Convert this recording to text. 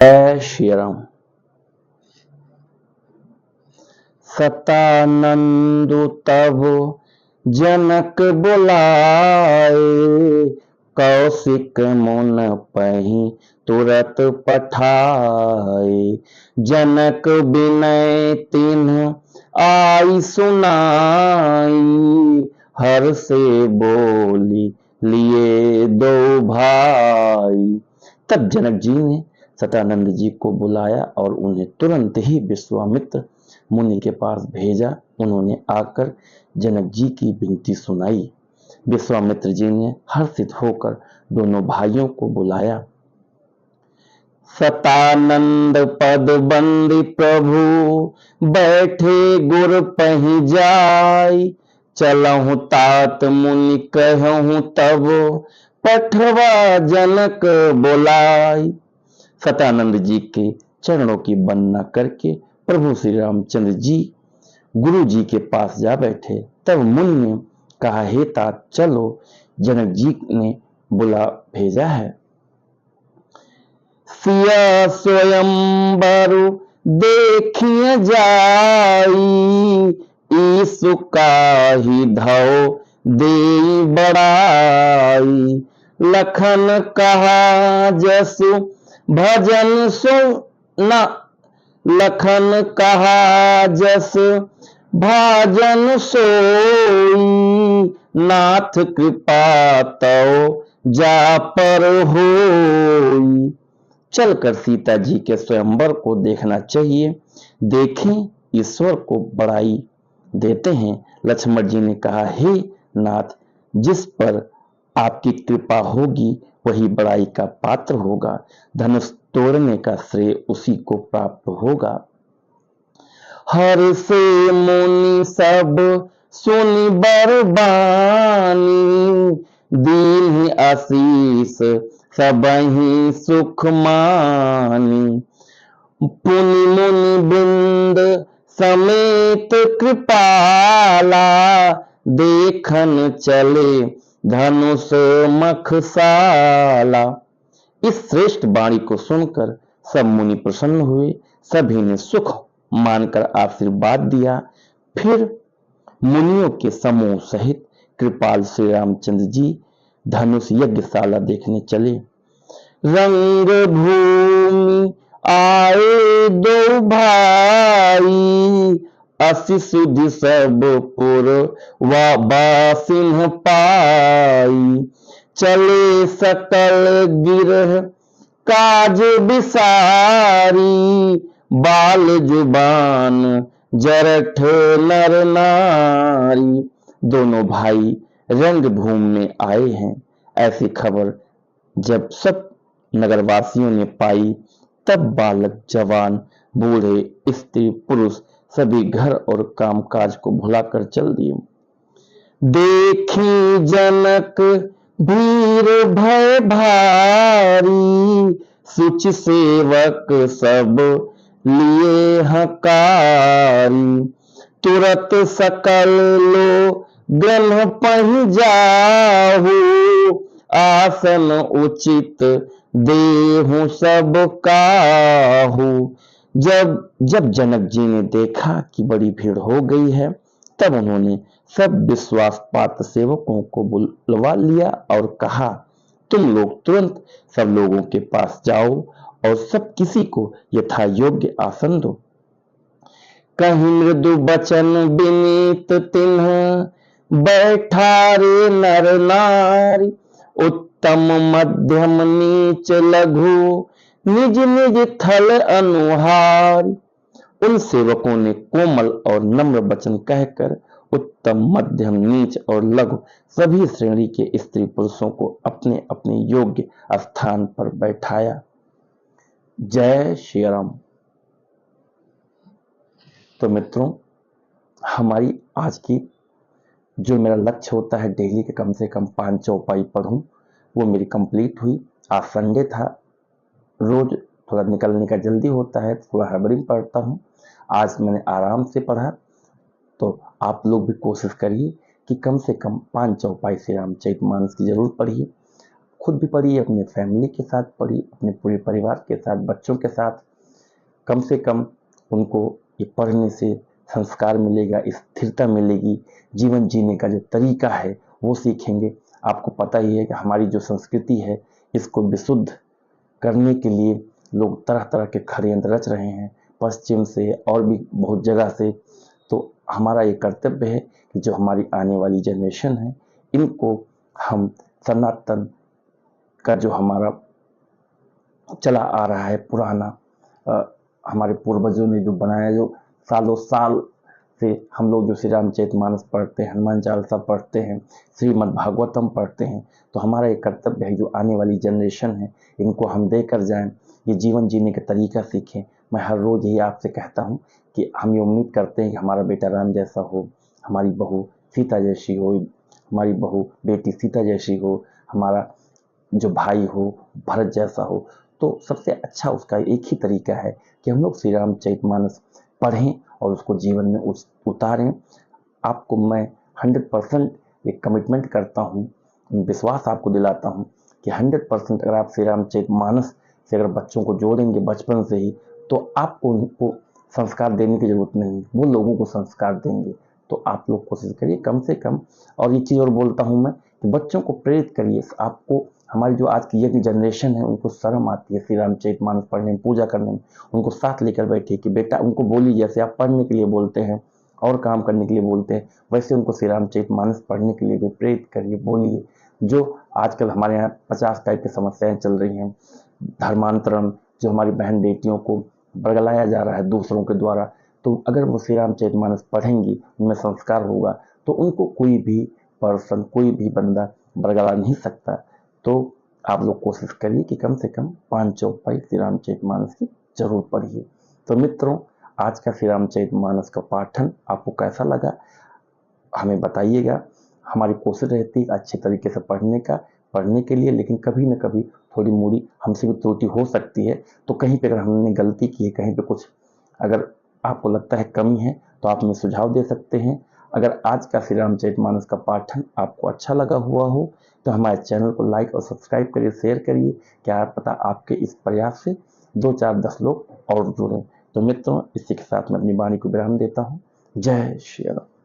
जय श्री राम। सतानंदु तब जनक बुलाए, कौशिक मुन पहि तुरत पठाए। जनक विनय तिन्ह आई सुनाई, हर से बोली लिए दो भाई। तब जनक जी ने सतानंद जी को बुलाया और उन्हें तुरंत ही विश्वामित्र मुनि के पास भेजा। उन्होंने आकर जनक जी की विनती सुनाई। विश्वामित्र जी ने हर्षित होकर दोनों भाइयों को बुलाया। सतानंद पद बंदी प्रभु बैठे गुर पहि जाय, चलहु तात मुनि कहूँ तब पठवा जनक बुलाय। सतानंद जी के चरणों की वंदना करके प्रभु श्री रामचंद्र जी गुरु जी के पास जा बैठे। तब मुनि ने कहा, हे तात चलो, जनक जी ने बुला भेजा है। सिया स्वयंवर देखिए जाई, ईसु काहि धौ देई बड़ाई। लखन कहा जसु भजन सुना, लखन कहा जस भाजन सोई। नाथ कृपा तौ जा पर होई। चलकर सीता जी के स्वयंवर को देखना चाहिए, देखें ईश्वर को बड़ाई देते हैं। लक्ष्मण जी ने कहा, हे नाथ, जिस पर आपकी कृपा होगी वही बड़ाई का पात्र होगा। धनुष तोड़ने का श्रेय उसी को प्राप्त होगा। हर से मुनि सब सुनि बरबानी, दीन्हि आशीष सबहि सुख मानी। पुनि मुनि वृंद समेत कृपाला, देखन चले धनुष मखसाला। इस श्रेष्ठ वाणी को सुनकर सब मुनि प्रसन्न हुए। सभी ने सुख मानकर आशीर्वाद दिया। फिर मुनियों के समूह सहित कृपाल श्री रामचंद्र जी धनुष यज्ञशाला देखने चले। रंग भूमि आए दो भाई, असि सुधि सब पुर व बासिन्ह पाई। चले सकल गिरह काज विसारी, बाल जुबान जरठ नर नारी। दोनों भाई रंगभूमि में आए हैं, ऐसी खबर जब सब नगरवासियों ने पाई, तब बालक जवान बूढ़े स्त्री पुरुष सभी घर और कामकाज को भुलाकर चल दिए। देखी जनक भीर भय भारी, सुच सेवक सब लिए हकारी। तुरत सकल लो ग्रह पहि जाहु, आसन उचित देहु सब काहू। जब जनक जी ने देखा कि बड़ी भीड़ हो गई है, तब उन्होंने सब विश्वास पात्र सेवकों को बुलवा लिया और कहा, तुम लोग तुरंत सब लोगों के पास जाओ और सब किसी को यथा योग्य आसन दो। कहीं मृदु बचन विनीत तिन्ह बैठारे नर नारी। उत्तम मध्यम नीच लघु निज निज थल अनुहारी। उन सेवकों ने कोमल और नम्र वचन कहकर उत्तम, मध्यम, नीच और लघु सभी श्रेणी के स्त्री पुरुषों को अपने अपने योग्य स्थान पर बैठाया। जय श्री राम। तो मित्रों, हमारी आज की जो मेरा लक्ष्य होता है डेली के कम से कम 5 चौपाई पढ़ूं, वो मेरी कंप्लीट हुई। आज संडे था, रोज थोड़ा निकलने का जल्दी होता है, थोड़ा हड़बड़ी में पढ़ता हूँ। आज मैंने आराम से पढ़ा, तो आप लोग भी कोशिश करिए कि कम से कम 5 चौपाई श्री रामचरितमानस की जरूर पढ़िए। खुद भी पढ़िए, अपने फैमिली के साथ पढ़िए, अपने पूरे परिवार के साथ, बच्चों के साथ। कम से कम उनको ये पढ़ने से संस्कार मिलेगा, स्थिरता मिलेगी, जीवन जीने का जो तरीका है वो सीखेंगे। आपको पता ही है कि हमारी जो संस्कृति है इसको विशुद्ध करने के लिए लोग तरह तरह के षड्यंत्र रच रहे हैं, पश्चिम से और भी बहुत जगह से। तो हमारा ये कर्तव्य है कि जो हमारी आने वाली जनरेशन है इनको हम सनातन का जो हमारा चला आ रहा है पुराना, हमारे पूर्वजों ने जो बनाया, जो सालों साल से हम लोग जो श्री रामचरितमानस पढ़ते हैं, हनुमान चालीसा पढ़ते हैं, श्रीमद् भागवतम पढ़ते हैं, तो हमारा एक कर्तव्य है जो आने वाली जनरेशन है इनको हम देकर जाएं, ये जीवन जीने का तरीका सीखें। मैं हर रोज़ यही आपसे कहता हूँ कि हम ये उम्मीद करते हैं कि हमारा बेटा राम जैसा हो, हमारी बहू सीता जैसी हो, हमारी बहू बेटी सीता जैसी हो, हमारा जो भाई हो भरत जैसा हो। तो सबसे अच्छा उसका एक ही तरीका है कि हम लोग श्री रामचरितमानस पढ़ें और उसको जीवन में उतारें। आपको मैं 100% ये कमिटमेंट करता हूँ, विश्वास आपको दिलाता हूँ कि 100% अगर आप श्री रामचरितमानस से अगर बच्चों को जोड़ेंगे बचपन से ही, तो आपको उनको संस्कार देने की जरूरत नहीं, वो लोगों को संस्कार देंगे। तो आप लोग कोशिश करिए कम से कम। और ये चीज़ और बोलता हूँ मैं कि बच्चों को प्रेरित करिए। आपको हमारी जो आज की यंग जनरेशन है उनको शर्म आती है श्री रामचरितमानस पढ़ने में, पूजा करने में। उनको साथ लेकर बैठिए कि बेटा, उनको बोलिए जैसे आप पढ़ने के लिए बोलते हैं और काम करने के लिए बोलते हैं, वैसे उनको श्री रामचरितमानस पढ़ने के लिए भी प्रेरित करिए, बोलिए। जो आजकल हमारे यहाँ 50 टाइप की समस्याएं चल रही हैं, धर्मांतरण, जो हमारी बहन बेटियों को बरगलाया जा रहा है दूसरों के द्वारा, तो अगर वो श्री रामचरितमानस पढ़ेंगी, उनमें संस्कार होगा, तो उनको कोई भी पर्सन, कोई भी बंदा बरगला नहीं सकता। तो आप लोग कोशिश करिए कि कम से कम 5 चौपाई श्री रामचरितमानस की जरूर पढ़िए। तो मित्रों, आज का श्री रामचरितमानस का पाठन आपको कैसा लगा हमें बताइएगा। हमारी कोशिश रहती है अच्छे तरीके से पढ़ने के लिए, लेकिन कभी न कभी थोड़ी मोड़ी हमसे भी त्रुटि हो सकती है। तो कहीं पे अगर हमने गलती की है, कहीं पे कुछ अगर आपको लगता है कमी है, तो आप हमें सुझाव दे सकते हैं। अगर आज का श्री रामचरितमानस का पाठन आपको अच्छा लगा हुआ हो तो हमारे चैनल को लाइक और सब्सक्राइब करिए, शेयर करिए। क्या पता आपके इस प्रयास से 2, 4, 10 लोग और जुड़ें। तो मित्रों, इसी के साथ मैं अपनी वाणी को विराम देता हूँ। जय श्री राम।